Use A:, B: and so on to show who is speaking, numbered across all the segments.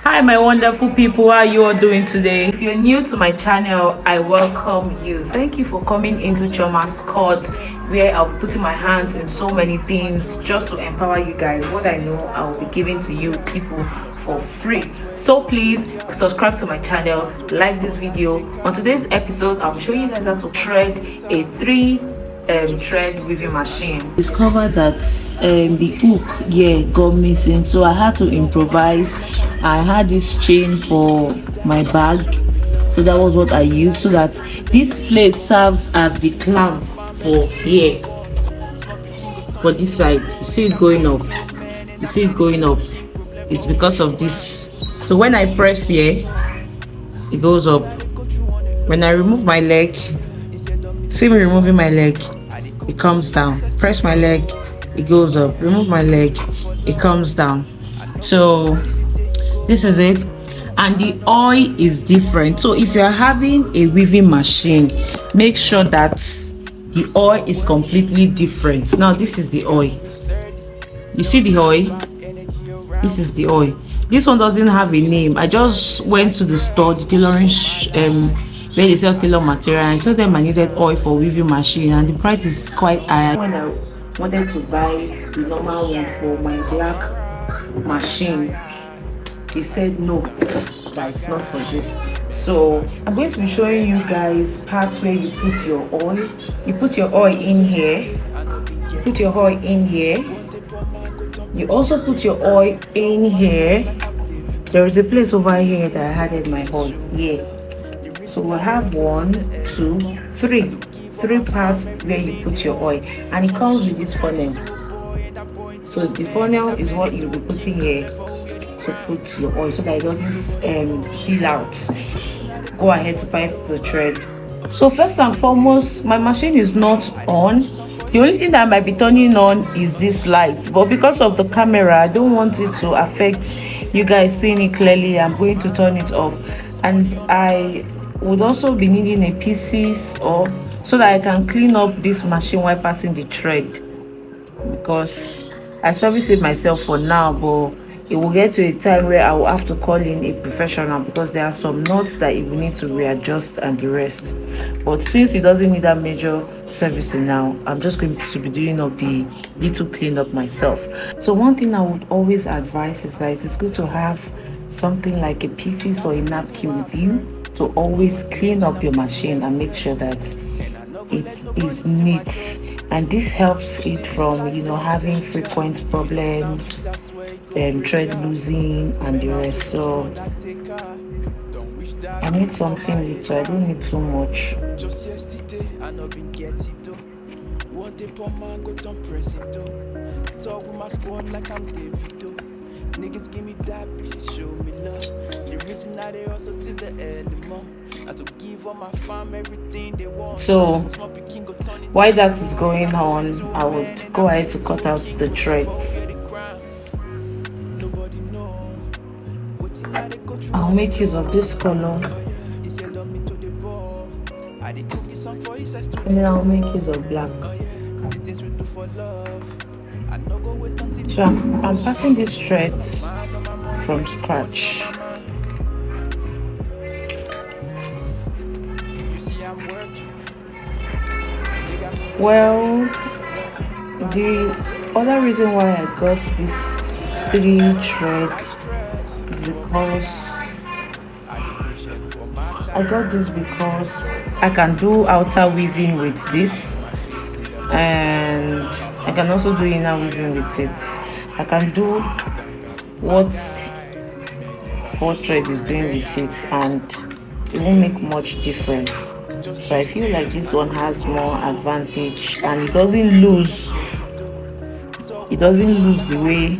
A: Hi my wonderful people, how are you all doing today? If you're new to my channel, I welcome you. Thank you for coming into Chioma's Court, where I'll be putting my hands in so many things just to empower you guys. What I know, I will be giving to you people for free. So please subscribe to my channel, like this video. On today's episode, I'll show you guys how to thread a thread weaving machine. Discovered that the hook got missing, so I had to improvise. I had this chain for my bag, so that was what I used, so that this place serves as the clamp for here, for this side. You see it going up, it's because of this. So when I press here, it goes up. When I remove my leg, see me removing my leg, it comes down. Press my leg, it goes up. Remove my leg, it comes down. So this is it. And the oil is different. So if you're having a weaving machine, make sure that the oil is completely different. Now this is the oil. You see the oil? This is the oil. This one doesn't have a name. I just went to the store, the tailoring where they sell tailor material, and I told them I needed oil for weaving machine, and the price is quite high. When I wanted to buy the normal one for my black machine, they said no, that it's not for this. So I'm going to be showing you guys parts where you put your oil. You put your oil in here. Put your oil in here. You also put your oil in here. There is a place over here that I added my oil. Yeah. So we'll have 1, 2, 3. 3 parts where you put your oil, and it comes with this funnel. So the funnel is what you'll be putting here to put your oil, so that it doesn't spill out. Go ahead to pipe the thread. So first and foremost, my machine is not on. The only thing that I might be turning on is this light, but because of the camera, I don't want it to affect you guys seeing it clearly. I'm going to turn it off, and I would also be needing a pieces or so that I can clean up this machine while passing the thread, because I service it myself for now, but it will get to a time where I will have to call in a professional, because there are some knots that it will need to readjust and the rest. But since it doesn't need that major servicing now, I'm just going to be doing up the little cleanup myself. So one thing I would always advise is that it's good to have something like a pieces or a napkin with you to always clean up your machine and make sure that it is neat, and this helps it from having frequent problems, thread losing and the rest. So I need something little, I don't need too much. Just yesterday I know been get it though. One day per man go to press it though. Talk with my squad like I'm David though. Niggas give me that, bitches show me love. The reason I they also till the early morning. I to give all my fam everything they want. So while that is going on, I would go ahead to cut out the thread. I'll make use of this color, and then I'll make use of black. So I'm passing these threads from scratch. Well, the other reason why I got this 3 threads is because I can do outer weaving with this, and I can also do inner weaving with it. I can do what 4 thread is doing with it, and it won't make much difference. So I feel like this one has more advantage, and it doesn't lose the way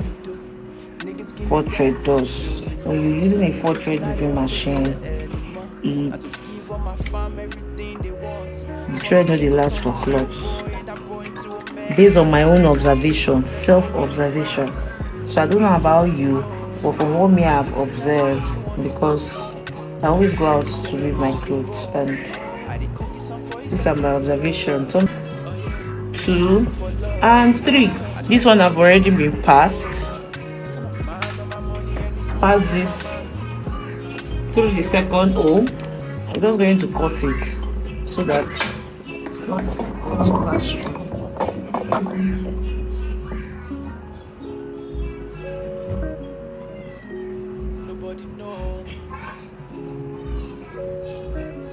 A: 4 thread does. When you're using a 4 thread weaving machine, the thread doesn't last for cloths, based on my own observation, self-observation. So I don't know about you, but from what me I've observed, because I always go out to weave my clothes, and these are my observations. 2 and 3. This one have already been passed. Pass this through the second hole. I'm just going to cut it so that it's not to pass through.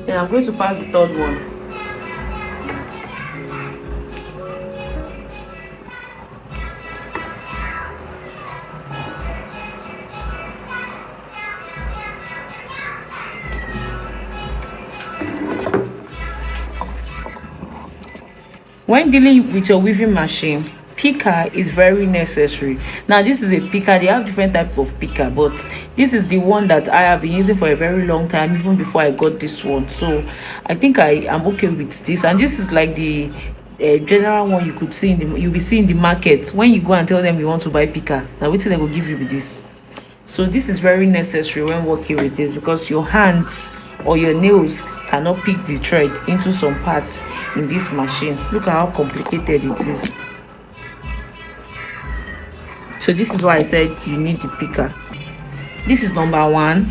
A: Then I'm going to pass the third one. When dealing with your weaving machine, picker is very necessary. Now this is a picker. They have different type of picker, but this is the one that I have been using for a very long time, even before I got this one. So I think I am okay with this. And this is like the general one you could see you'll be seeing in the market when you go and tell them you want to buy picker. Now wait till they will give you with this. So this is very necessary when working with this, because your hands or your nails cannot pick the thread into some parts in this machine. Look at how complicated it is. So this is why I said you need the picker. This is number 1,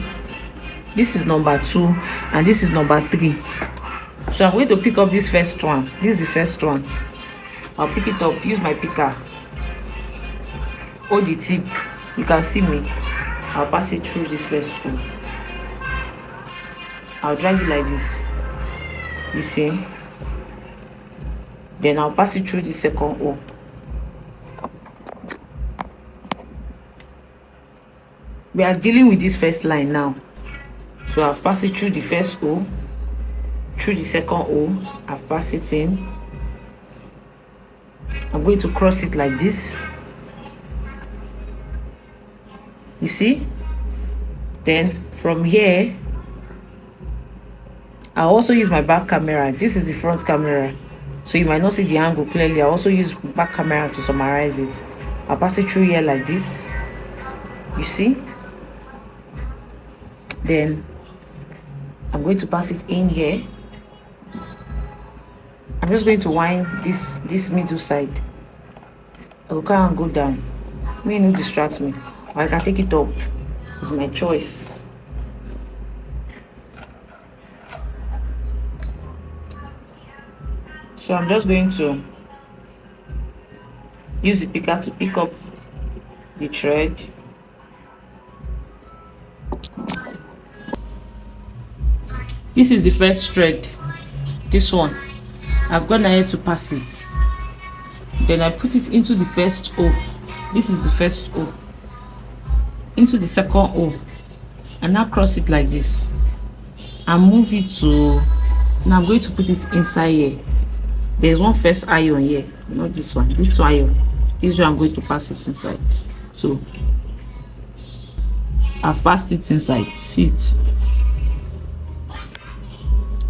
A: this is number 2, and this is number 3. So I'm going to pick up this first one. This is the first one. I'll pick it up, use my picker, hold the tip, you can see me. I'll pass it through this first hole. I'll drag it like this, you see. Then I'll pass it through the second hole. We are dealing with this first line now. So I've passed it through the first hole, through the second hole, I've passed it in. I'm going to cross it like this, you see. Then from here, I'll also use my back camera. This is the front camera, so you might not see the angle clearly. I'll also use back camera to summarize it. I'll pass it through here like this, you see. Then I'm going to pass it in here. I'm just going to wind this middle side. I will come and go down. May not distract me, or I can take it up. It's my choice. So I'm just going to use the picker to pick up the thread. This is the first thread, this one. I've gone ahead to pass it. Then I put it into the first hole. This is the first hole. Into the second hole. And now cross it like this. And move it to, now I'm going to put it inside here. There's one first iron here, not this one. This iron. This one I'm going to pass it inside. So I've passed it inside. See it.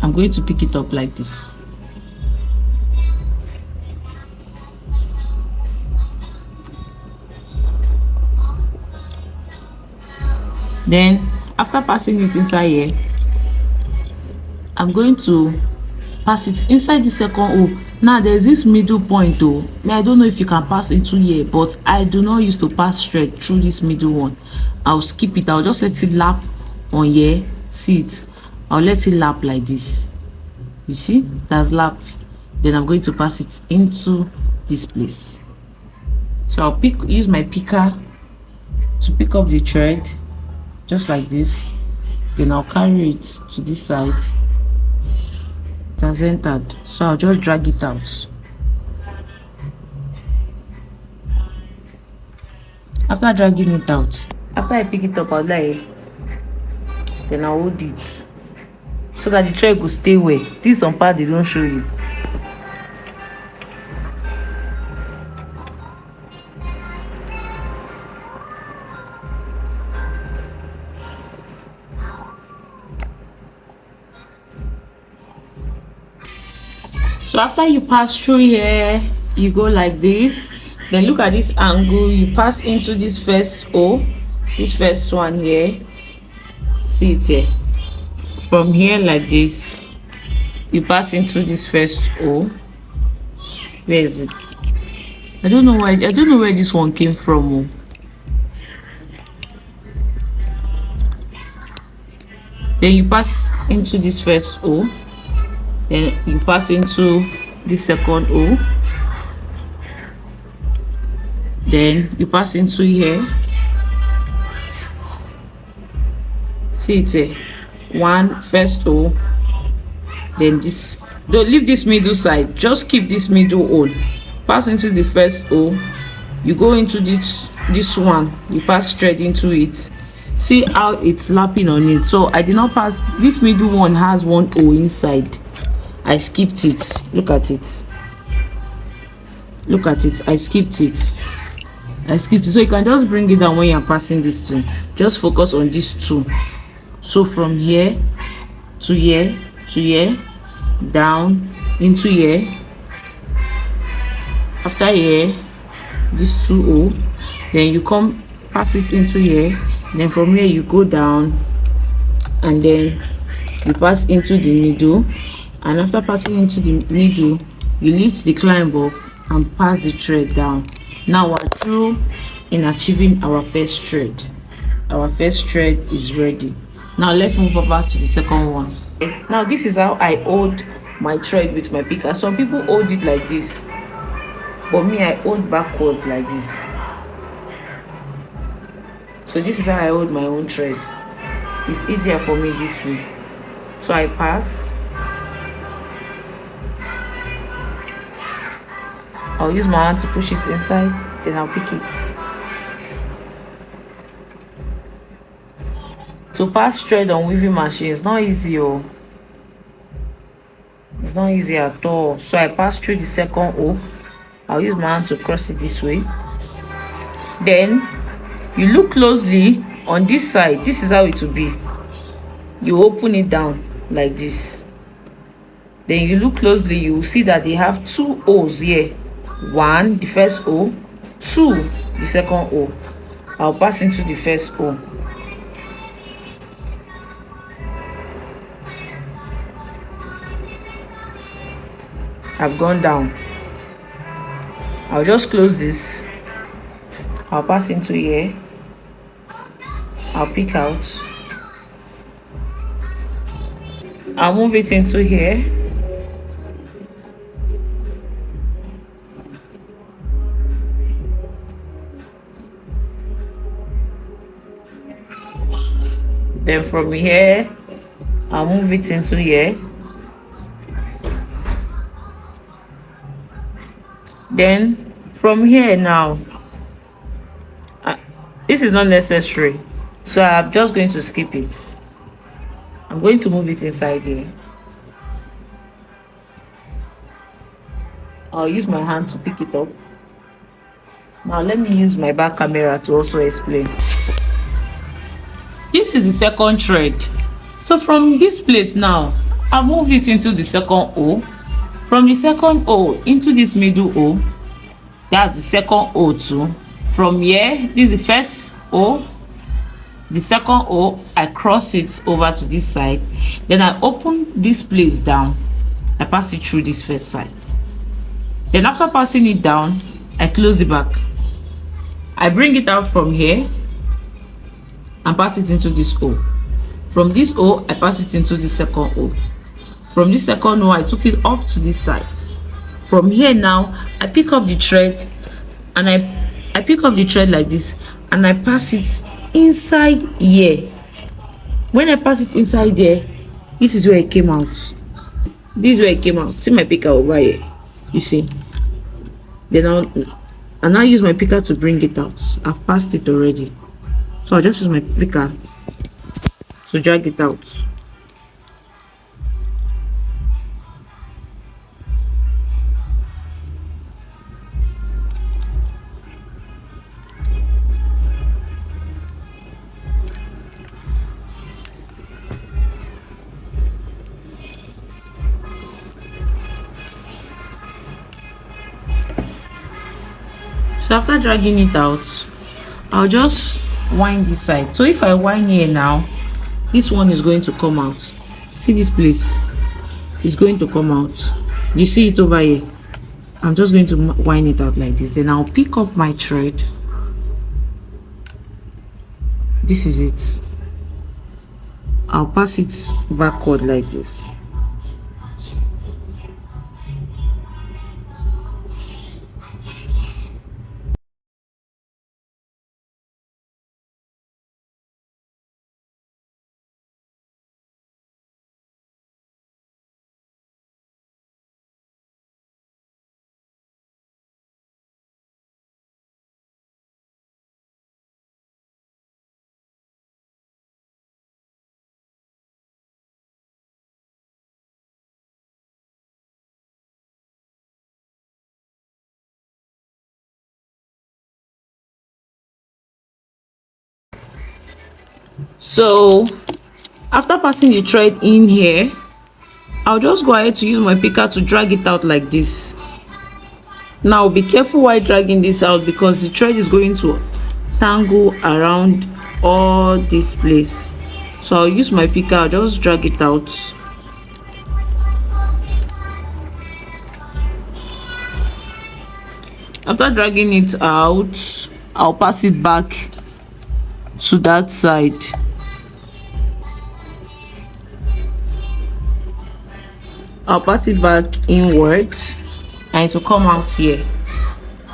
A: I'm going to pick it up like this. Then after passing it inside here, I'm going to pass it inside the second hole. Now there's this middle point though. I don't know if you can pass into here, but I do not use to pass straight through this middle one. I'll skip it. I'll just let it lap on here. See it. I'll let it lap like this. You see, that's lapped. Then I'm going to pass it into this place. So I'll use my picker to pick up the thread just like this. Then I'll carry it to this side. Has entered, so I'll just drag it out. After dragging it out, after I pick it up, I'll lie, then I'll hold it so that the thread will stay where. This is some part they don't show you. So after you pass through here, you go like this. Then look at this angle. You pass into this first hole, this first one here. See it here. From here like this, you pass into this first hole. Where is it? I don't know why. I don't know where this one came from. then you pass into this first O, then you pass into this second O, then you pass into here. See, it's a one first O, then this, don't leave this middle side, just keep this middle O, pass into the first O, you go into this one, you pass straight into it. See how it's lapping on it. So I did not pass, this middle one has one O inside, I skipped it. Look at it, look at it, I skipped it. So you can just bring it down when you're passing this two. Just focus on these two. So from here to here to here, down into here, after here this 2O, then you come pass it into here, then from here you go down and then you pass into the middle, and after passing into the middle you lift the climb up and pass the thread down. Now we're through in achieving our first thread. Our first thread is ready. Now let's move over to the second one. Now this is how I hold my thread with my picker. Some people hold it like this, but me, I hold backward like this. So this is how I hold my own thread. It's easier for me this way. So I pass, I'll use my hand to push it inside, then I'll pick it. To pass thread on weaving machine is not easy, oh. It's not easy at all. So I pass through the second O. I'll use my hand to cross it this way. Then you look closely on this side. This is how it will be. You open it down like this. Then you look closely, you will see that they have two O's here. One, the first O. Two, the second O. I'll pass into the first O. I've gone down. I'll just close this. I'll pass into here. I'll pick out. I'll move it into here. Then from here, I'll move it into here. Then from here now, this is not necessary, so I'm just going to skip it. I'm going to move it inside here. I'll use my hand to pick it up. Now let me use my back camera to also explain. This is the second thread. So from this place now, I've moved it into the second O. From the second O into this middle O, that's the second O too. From here, this is the first O, the second O, I cross it over to this side, then I open this place down, I pass it through this first side. Then after passing it down, I close it back. I bring it out from here and pass it into this O. From this O, I pass it into the second O. From this second O, I took it up to this side. From here now, I pick up the thread and I pick up the thread like this and I pass it inside here. When I pass it inside there, this is where it came out. This is where it came out. See my picker over here. You see? Then I'll now use my picker to bring it out. I've passed it already. So I'll just use my picker to drag it out. So after dragging it out, I'll just wind this side. So if I wind here now, this one is going to come out. See this place? It's going to come out. You see it over here? I'm just going to wind it out like this. Then I'll pick up my thread. This is it. I'll pass it backward like this. So after passing the thread in here, I'll just go ahead to use my picker to drag it out like this. Now be careful while dragging this out because the thread is going to tangle around all this place. So I'll use my picker, I'll just drag it out. After dragging it out, I'll pass it back to that side. I'll pass it back inwards and it will come out here.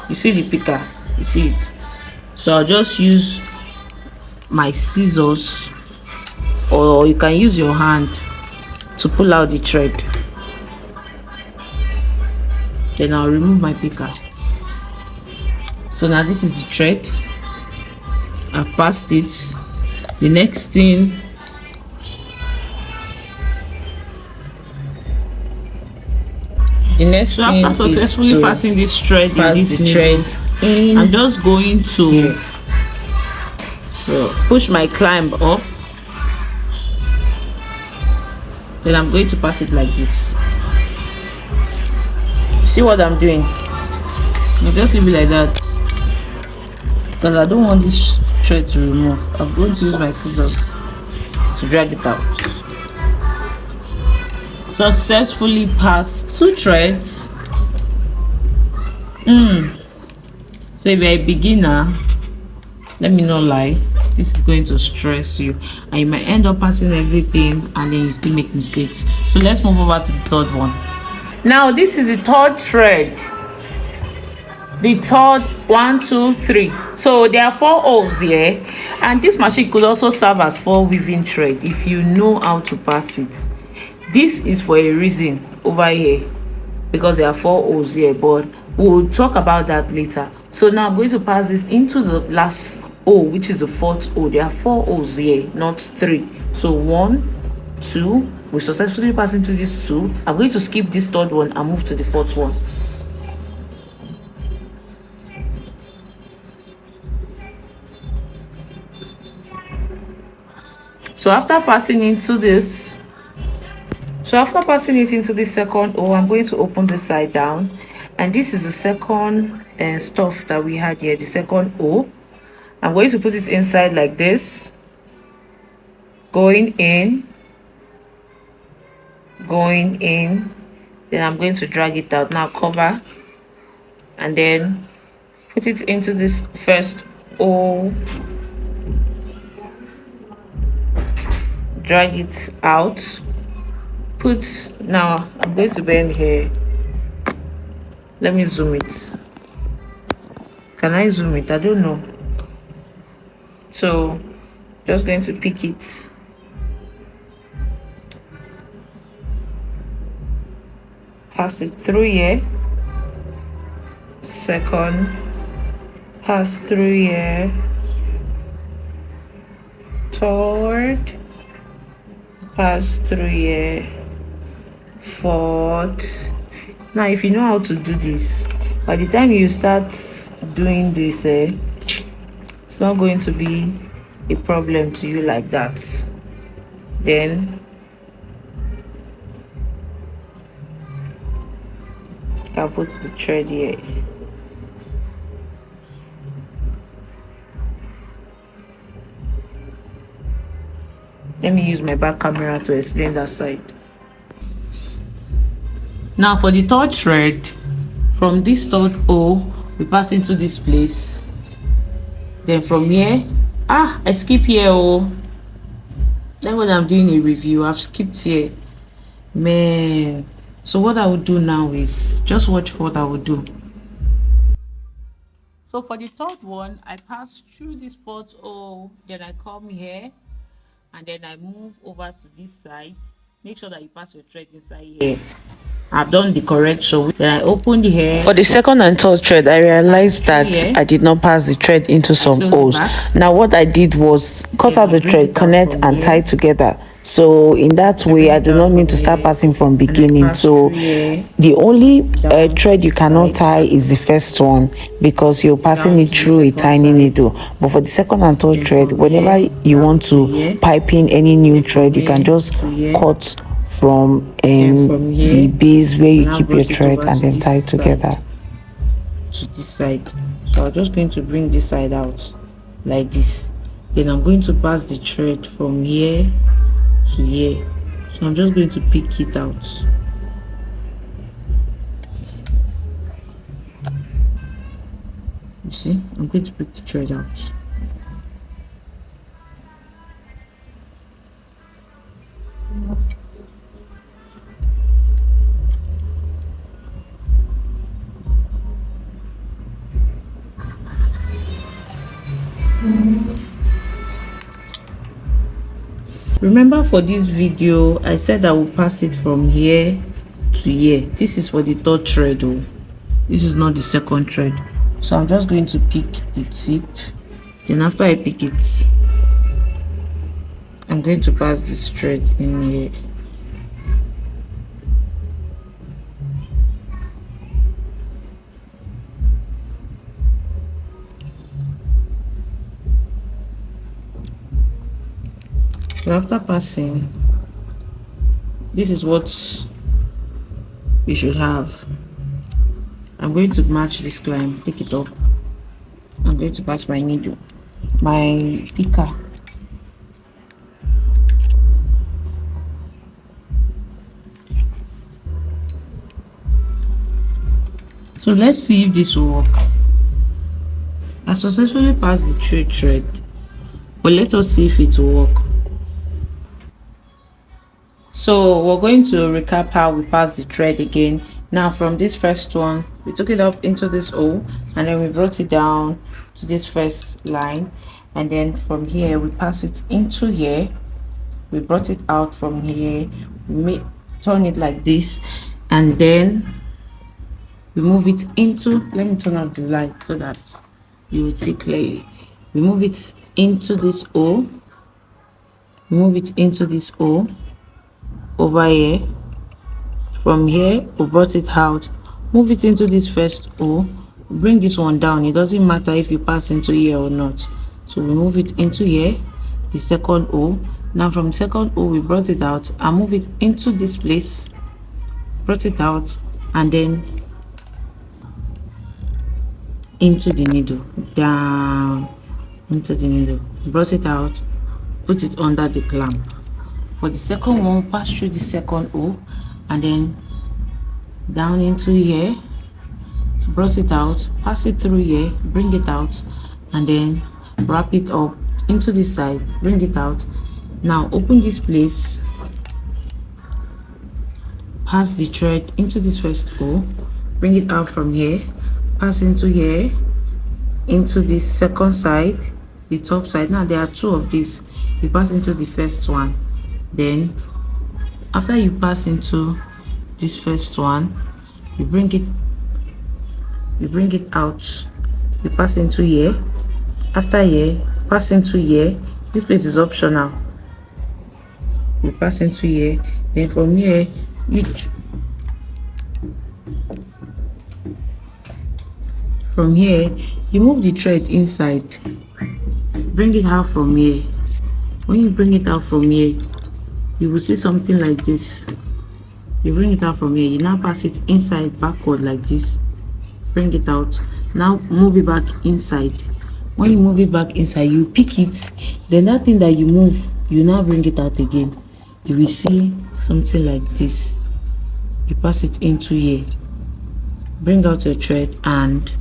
A: You see the picker, you see it. So I'll just use my scissors, or you can use your hand to pull out the thread. Then I'll remove my picker. So now this is the thread. I've passed it. The next thing, so after successfully passing this thread in, I'm just going to push my climb up. Then I'm going to pass it like this. See what I'm doing? You just leave it like that because I don't want this thread to remove. I'm going to use my scissors to drag it out. Successfully passed 2 threads. So if you're a beginner, let me not lie, this is going to stress you and you might end up passing everything and then you still make mistakes. So let's move over to the third one. Now this is the third thread. The third 1 2 3. So there are 4 holes here, and this machine could also serve as 4 weaving thread if you know how to pass it. This is for a reason over here because there are 4 holes here, but we'll talk about that later. So now I'm going to pass this into the last hole, which is the 4th hole. There are 4 holes here, not 3. So 1 2, we successfully pass into these 2. I'm going to skip this 3rd one and move to the 4th one. So after passing into this, after passing it into the 2nd hole, I'm going to open this side down, and this is the 2nd stuff that we had here, the 2nd hole. I'm going to put it inside like this, going in, then I'm going to drag it out. Now cover and then put it into this 1st hole, drag it out, now I'm going to bend here. Let me zoom it. Can I zoom it? I don't know. So just going to pick it, pass it through here, 2nd, pass through here, 3rd, pass through here, 4th. Now if you know how to do this, by the time you start doing this, it's not going to be a problem to you like that. Then I'll put the thread here. Let me use my back camera to explain that side. Now for the 3rd thread, from this 3rd hole we pass into this place. Then from here, I skip here. Then when I'm doing a review, I've skipped here, man. So what I would do now is just watch what I would do. So for the third one, I pass through this porthole, then I come here, and then I move over to this side. Make sure that you pass your thread inside here. I've done the correction. Then I opened here.
B: For the second and third thread, I realized that I did not pass the thread into some holes. Now what I did was cut out the thread, connect and tie together. So in that way, I do not need to start passing from beginning. So the only thread you cannot tie is the first one, because you're passing it through a tiny needle. But for the second and third thread, whenever you want to pipe in any new thread, you can just cut from the base where you keep your thread and then tie it together
A: to this side. So I'm just going to bring this side out like this. Then I'm going to pass the thread from here to here. So I'm just going to pick it out. You see, I'm going to pick the thread out. Remember, for this video I said I will pass it from here to here. This is for the third thread though, this is not the second thread. So I'm just going to pick the tip, then after I pick it, I'm going to pass this thread in here. So after passing, this is what you should have. I'm going to match this climb, take it up. I'm going to pass my needle, my picker. So let's see if this will work. I successfully passed the thread, but let us see if it will work. So we're going to recap how we passed the thread again. Now from this first one, we took it up into this hole, and then we brought it down to this first line, and then from here we pass it into here. We brought it out from here, we turn it like this, and then we move it into, let me turn off the light so that you will see clearly. We move it into this hole, move it into this hole over here. From here we brought it out, move it into this first hole, bring this one down. It doesn't matter if you pass into here or not. So we move it into here, the second hole. Now from second hole we brought it out and move it into this place, brought it out, and then into the needle, down into the needle, brought it out, put it under the clamp. For the second one, pass through the second hole and then down into here, brought it out, pass it through here, bring it out, and then wrap it up into this side, bring it out. Now open this place, pass the thread into this first hole, bring it out from here, pass into here, into this second side, the top side. Now there are two of these. You pass into the first one, then after you pass into this first one, you bring it out, you pass into here, after here pass into here. This place is optional. You pass into here, then from here you move the thread inside, bring it out from here. When you bring it out from here, you will see something like this. You bring it out from here, you now pass it inside backward like this, bring it out, now move it back inside. When you move it back inside, you pick it, then that thing that you move, you now bring it out again. You will see something like this. You pass it into here, bring out your thread, and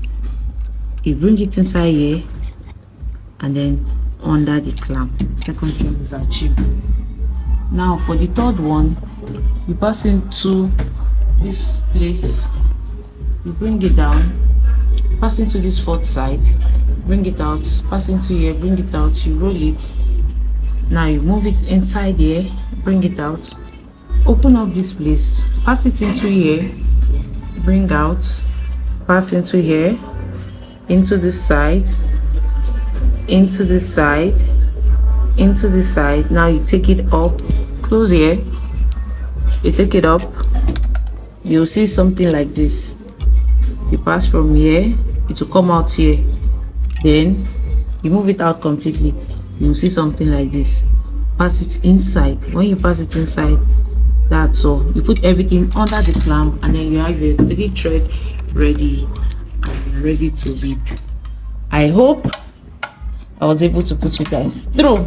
A: you bring it inside here, and then under the clamp. Second thread is achieved. Now for the third one, you pass into this place, you bring it down, pass into this fourth side, bring it out, pass into here, bring it out, you roll it. Now you move it inside here, bring it out, open up this place, pass it into here, bring out, pass into here, into this side, into this side, into this side. Now you take it up, close here, you take it up, you'll see something like this. You pass from here, it will come out here, then you move it out completely, you'll see something like this. Pass it inside. When you pass it inside, that's all. You put everything under the clamp, and then you have your 3 thread ready, and you're ready to weave. I hope I was able to put you guys through.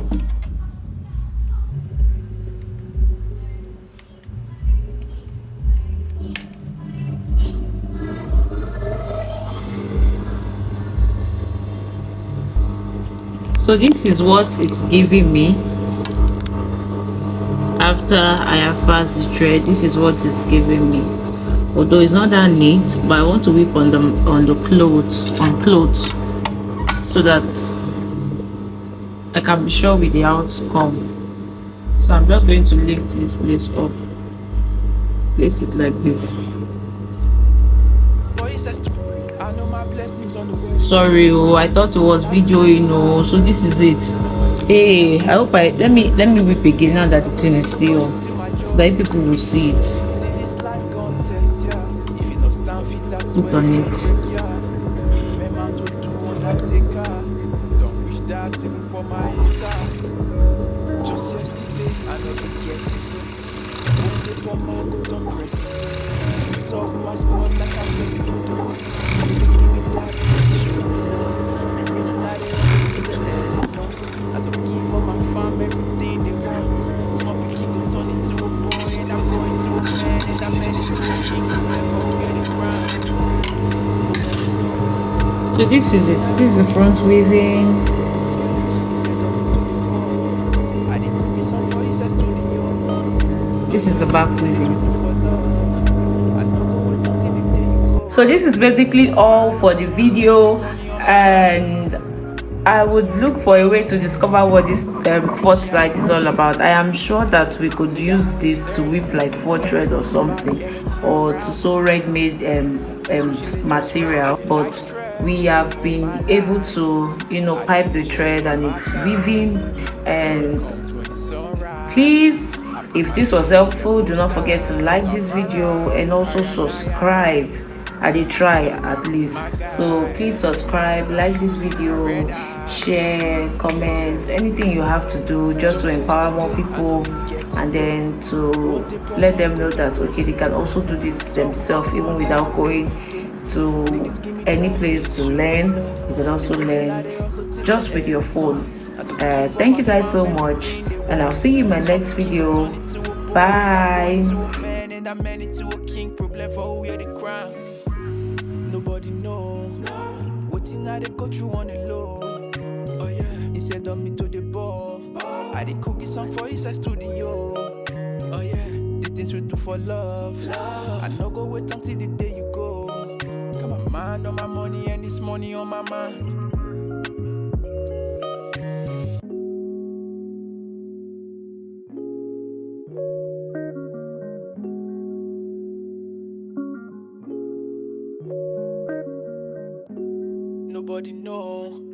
A: So this is what it's giving me after I have passed the thread. This is what it's giving me, although it's not that neat, but I want to whip on the clothes, so that I can be sure with the outcome. So I'm just going to lift this place up, place it like this. Sorry, I thought it was videoing. So this is it. Hey, I hope let me whip again now that the thing is still, that people will see it. Put on it. So this is it. This is the front weaving. This is the back weaving. So this is basically all for the video, and I would look for a way to discover what this fourth side is all about. I am sure that we could use this to whip like 4 thread or something, or to sew ready-made material, but we have been able to, pipe the thread, and it's weaving. And please, if this was helpful, do not forget to like this video and also subscribe. I did try at least, so please subscribe, like this video, share, comment, anything you have to do just to empower more people, and then to let them know that okay, they can also do this themselves even without going to any place to learn. You can also learn just with your phone. Thank you guys so much, and I'll see you in my next video. Bye. Nobody know what thing I go through on the low. Oh yeah, he said on me to the ball. I did cookie song for his studio. Oh yeah, the things we do for love. I no go wait until the day you go. Got my mind on my money, and this money on my mind. Nobody know.